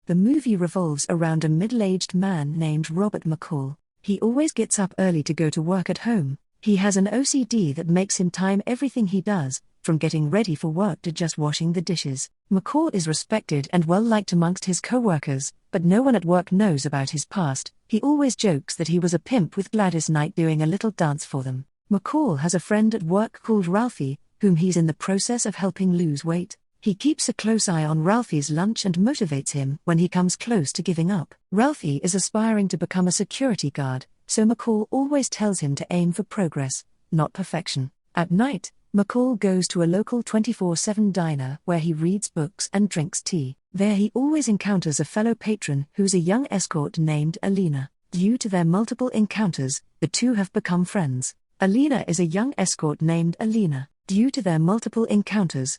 The movie revolves around a middle-aged man named Robert McCall. He always gets up early to go to work at home. He has an OCD that makes him time everything he does, from getting ready for work to just washing the dishes. McCall is respected and well-liked amongst his co-workers, but no one at work knows about his past. He always jokes that he was a pimp with Gladys Knight doing a little dance for them. McCall has a friend at work called Ralphie, whom he's in the process of helping lose weight. He keeps a close eye on Ralphie's lunch and motivates him when he comes close to giving up. Ralphie is aspiring to become a security guard, so McCall always tells him to aim for progress, not perfection. At night, McCall goes to a local 24/7 diner where he reads books and drinks tea. There he always encounters a fellow patron who's a young escort named Alina. Due to their multiple encounters, the two have become friends. Alina is a young escort named Alina. Due to their multiple encounters,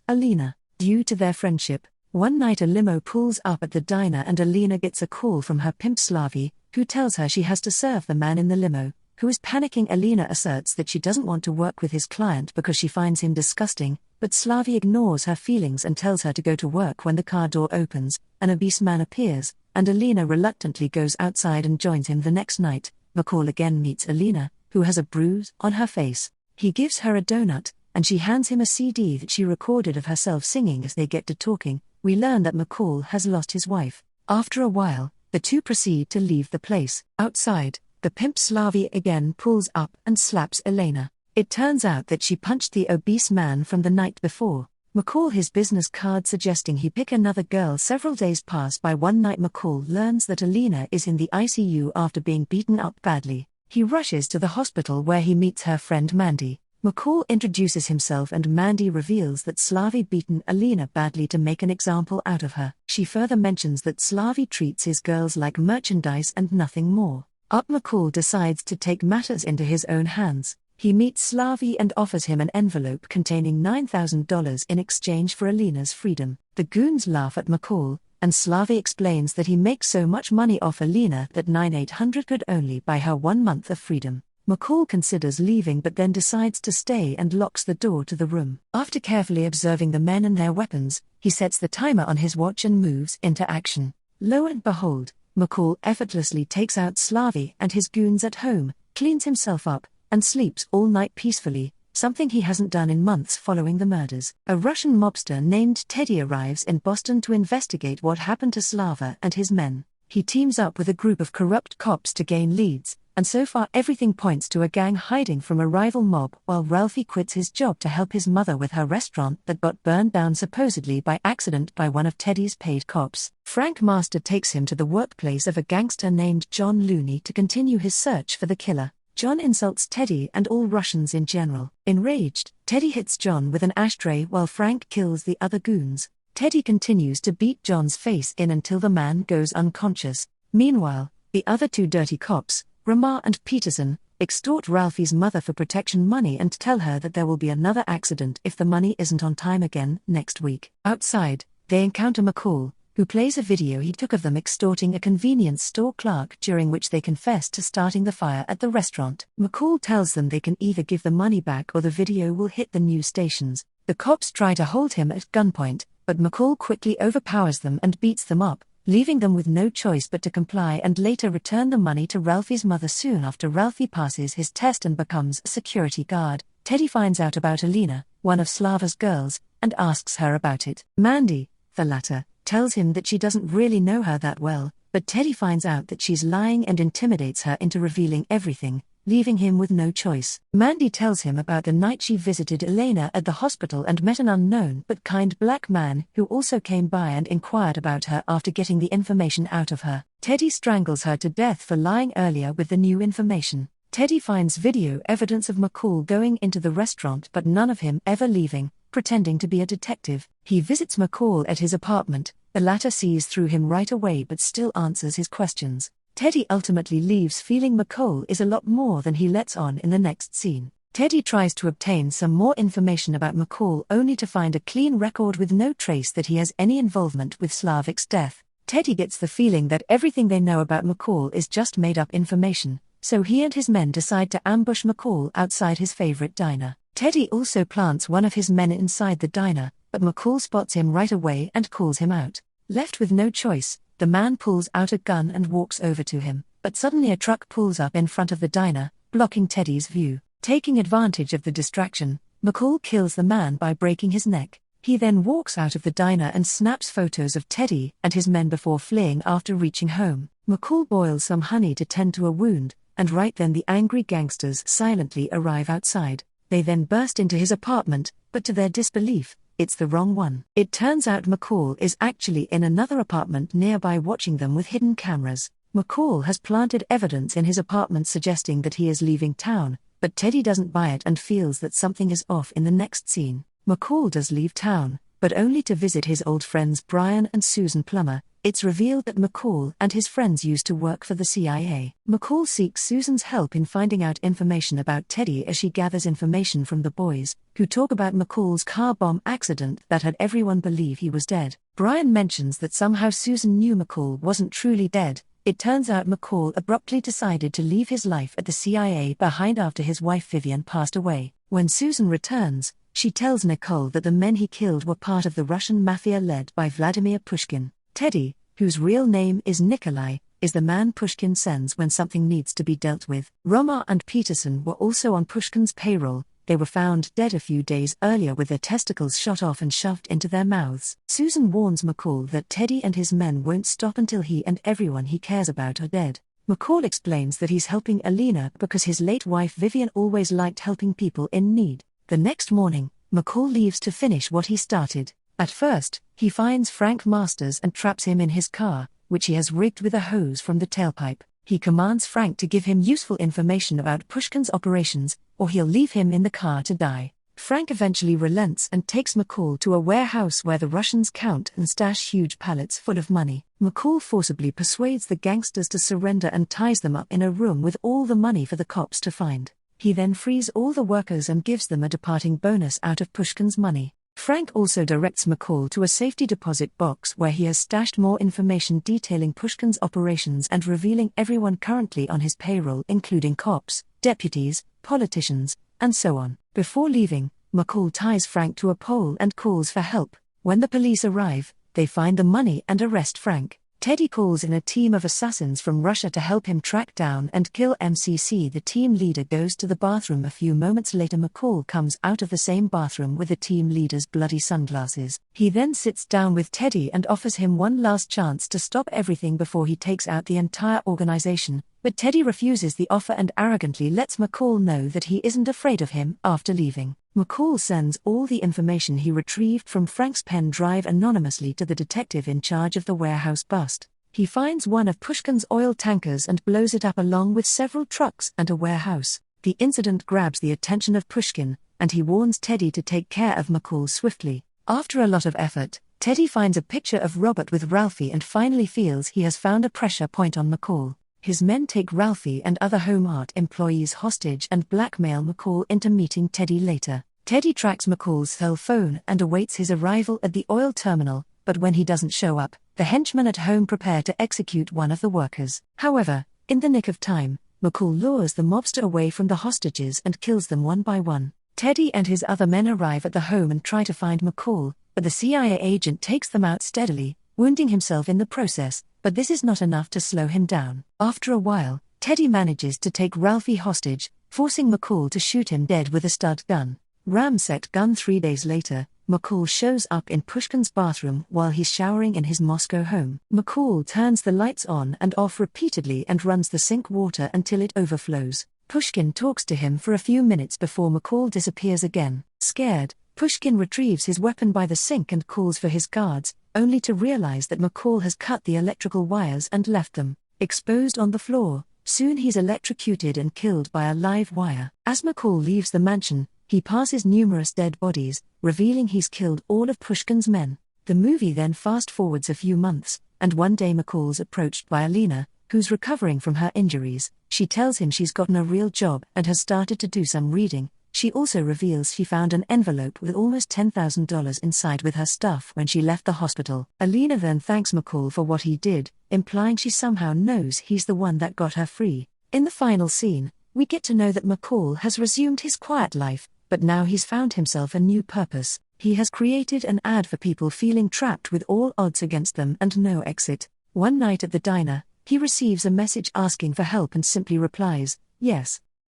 Due to their friendship, one night a limo pulls up at the diner and Alina gets a call from her pimp Slavi, who tells her she has to serve the man in the limo, who is panicking. Alina asserts that she doesn't want to work with his client because she finds him disgusting, but Slavi ignores her feelings and tells her to go to work. When the car door opens, an obese man appears, and Alina reluctantly goes outside and joins him. The next night, McCall again meets Alina, who has a bruise on her face. He gives her a donut, and she hands him a CD that she recorded of herself singing. As they get to talking, we learn that McCall has lost his wife. After a while, the two proceed to leave the place. Outside, the pimp Slavi again pulls up and slaps Elena. It turns out that she punched the obese man from the night before. McCall his business card suggesting he pick another girl. Several days pass by. One night McCall learns that Elena is in the ICU after being beaten up badly. He rushes to the hospital where he meets her friend Mandy. McCall introduces himself and Mandy reveals that Slavi beaten Alina badly to make an example out of her. She further mentions that Slavi treats his girls like merchandise and nothing more. McCall decides to take matters into his own hands. He meets Slavi and offers him an envelope containing $9,000 in exchange for Alina's freedom. The goons laugh at McCall, and Slavi explains that he makes so much money off Alina that $9,800 could only buy her 1 month of freedom. McCall considers leaving but then decides to stay and locks the door to the room. After carefully observing the men and their weapons, he sets the timer on his watch and moves into action. Lo and behold, McCall effortlessly takes out Slavi and his goons at home, cleans himself up, and sleeps all night peacefully, something he hasn't done in months following the murders. A Russian mobster named Teddy arrives in Boston to investigate what happened to Slava and his men. He teams up with a group of corrupt cops to gain leads, and so far everything points to a gang hiding from a rival mob, while Ralphie quits his job to help his mother with her restaurant that got burned down supposedly by accident by one of Teddy's paid cops. Frank Master takes him to the workplace of a gangster named John Looney to continue his search for the killer. John insults Teddy and all Russians in general. Enraged, Teddy hits John with an ashtray while Frank kills the other goons. Teddy continues to beat John's face in until the man goes unconscious. Meanwhile, the other two dirty cops, Ramar and Peterson, extort Ralphie's mother for protection money and tell her that there will be another accident if the money isn't on time again next week. Outside, they encounter McCall, who plays a video he took of them extorting a convenience store clerk, during which they confess to starting the fire at the restaurant. McCall tells them they can either give the money back or the video will hit the news stations. The cops try to hold him at gunpoint, but McCall quickly overpowers them and beats them up, leaving them with no choice but to comply and later return the money to Ralphie's mother. Soon after Ralphie passes his test and becomes a security guard, Teddy finds out about Alina, one of Slava's girls, and asks her about it. Mandy, the latter, tells him that she doesn't really know her that well, but Teddy finds out that she's lying and intimidates her into revealing everything, leaving him with no choice. Mandy tells him about the night she visited Elena at the hospital and met an unknown but kind black man who also came by and inquired about her after getting the information out of her. Teddy strangles her to death for lying earlier with the new information. Teddy finds video evidence of McCall going into the restaurant but none of him ever leaving, pretending to be a detective. He visits McCall at his apartment. The latter sees through him right away but still answers his questions. Teddy ultimately leaves feeling McCall is a lot more than he lets on in the next scene. Teddy tries to obtain some more information about McCall only to find a clean record with no trace that he has any involvement with Slavik's death. Teddy gets the feeling that everything they know about McCall is just made-up information, so he and his men decide to ambush McCall outside his favorite diner. Teddy also plants one of his men inside the diner, but McCall spots him right away and calls him out. Left with no choice, The man pulls out a gun and walks over to him, but suddenly a truck pulls up in front of the diner, blocking Teddy's view. Taking advantage of the distraction, McCall kills the man by breaking his neck. He then walks out of the diner and snaps photos of Teddy and his men before fleeing after reaching home. McCall boils some honey to tend to a wound, and right then the angry gangsters silently arrive outside. They then burst into his apartment, but to their disbelief, it's the wrong one. It turns out McCall is actually in another apartment nearby watching them with hidden cameras. McCall has planted evidence in his apartment suggesting that he is leaving town, but Teddy doesn't buy it and feels that something is off in the next scene. McCall does leave town, but only to visit his old friends Brian and Susan Plummer. It's revealed that McCall and his friends used to work for the CIA. McCall seeks Susan's help in finding out information about Teddy as she gathers information from the boys, who talk about McCall's car bomb accident that had everyone believe he was dead. Brian mentions that somehow Susan knew McCall wasn't truly dead. It turns out McCall abruptly decided to leave his life at the CIA behind after his wife Vivian passed away. When Susan returns, she tells Nicole that the men he killed were part of the Russian mafia led by Vladimir Pushkin. Teddy, whose real name is Nikolai, is the man Pushkin sends when something needs to be dealt with. Roma and Peterson were also on Pushkin's payroll. They were found dead a few days earlier with their testicles shot off and shoved into their mouths. Susan warns McCall that Teddy and his men won't stop until he and everyone he cares about are dead. McCall explains that he's helping Alina because his late wife Vivian always liked helping people in need. The next morning, McCall leaves to finish what he started. At first, he finds Frank Masters and traps him in his car, which he has rigged with a hose from the tailpipe. He commands Frank to give him useful information about Pushkin's operations, or he'll leave him in the car to die. Frank eventually relents and takes McCall to a warehouse where the Russians count and stash huge pallets full of money. McCall forcibly persuades the gangsters to surrender and ties them up in a room with all the money for the cops to find. He then frees all the workers and gives them a departing bonus out of Pushkin's money. Frank also directs McCall to a safety deposit box where he has stashed more information detailing Pushkin's operations and revealing everyone currently on his payroll, including cops, deputies, politicians, and so on. Before leaving, McCall ties Frank to a pole and calls for help. When the police arrive, they find the money and arrest Frank. Teddy calls in a team of assassins from Russia to help him track down and kill MCC. The team leader goes to the bathroom. A few moments later, McCall comes out of the same bathroom with the team leader's bloody sunglasses. He then sits down with Teddy and offers him one last chance to stop everything before he takes out the entire organization, but Teddy refuses the offer and arrogantly lets McCall know that he isn't afraid of him. After leaving, McCall sends all the information he retrieved from Frank's pen drive anonymously to the detective in charge of the warehouse bust. He finds one of Pushkin's oil tankers and blows it up along with several trucks and a warehouse. The incident grabs the attention of Pushkin, and he warns Teddy to take care of McCall swiftly. After a lot of effort, Teddy finds a picture of Robert with Ralphie and finally feels he has found a pressure point on McCall. His men take Ralphie and other Home Art employees hostage and blackmail McCall into meeting Teddy later. Teddy tracks McCall's cell phone and awaits his arrival at the oil terminal, but when he doesn't show up, the henchmen at home prepare to execute one of the workers. However, in the nick of time, McCall lures the mobster away from the hostages and kills them one by one. Teddy and his other men arrive at the home and try to find McCall, but the CIA agent takes them out steadily, wounding himself in the process, but this is not enough to slow him down. After a while, Teddy manages to take Ralphie hostage, forcing McCall to shoot him dead with a stud gun. Ramset gun. 3 days later, McCall shows up in Pushkin's bathroom while he's showering in his Moscow home. McCall turns the lights on and off repeatedly and runs the sink water until it overflows. Pushkin talks to him for a few minutes before McCall disappears again. Scared, Pushkin retrieves his weapon by the sink and calls for his guards, only to realize that McCall has cut the electrical wires and left them exposed on the floor. Soon he's electrocuted and killed by a live wire. As McCall leaves the mansion, he passes numerous dead bodies, revealing he's killed all of Pushkin's men. The movie then fast-forwards a few months, and one day McCall's approached by Alina, who's recovering from her injuries. She tells him she's gotten a real job and has started to do some reading. She also reveals she found an envelope with almost $10,000 inside with her stuff when she left the hospital. Alina then thanks McCall for what he did, implying she somehow knows he's the one that got her free. In the final scene, we get to know that McCall has resumed his quiet life, but now he's found himself a new purpose. He has created an ad for people feeling trapped with all odds against them and no exit. One night at the diner, he receives a message asking for help and simply replies, "Yes."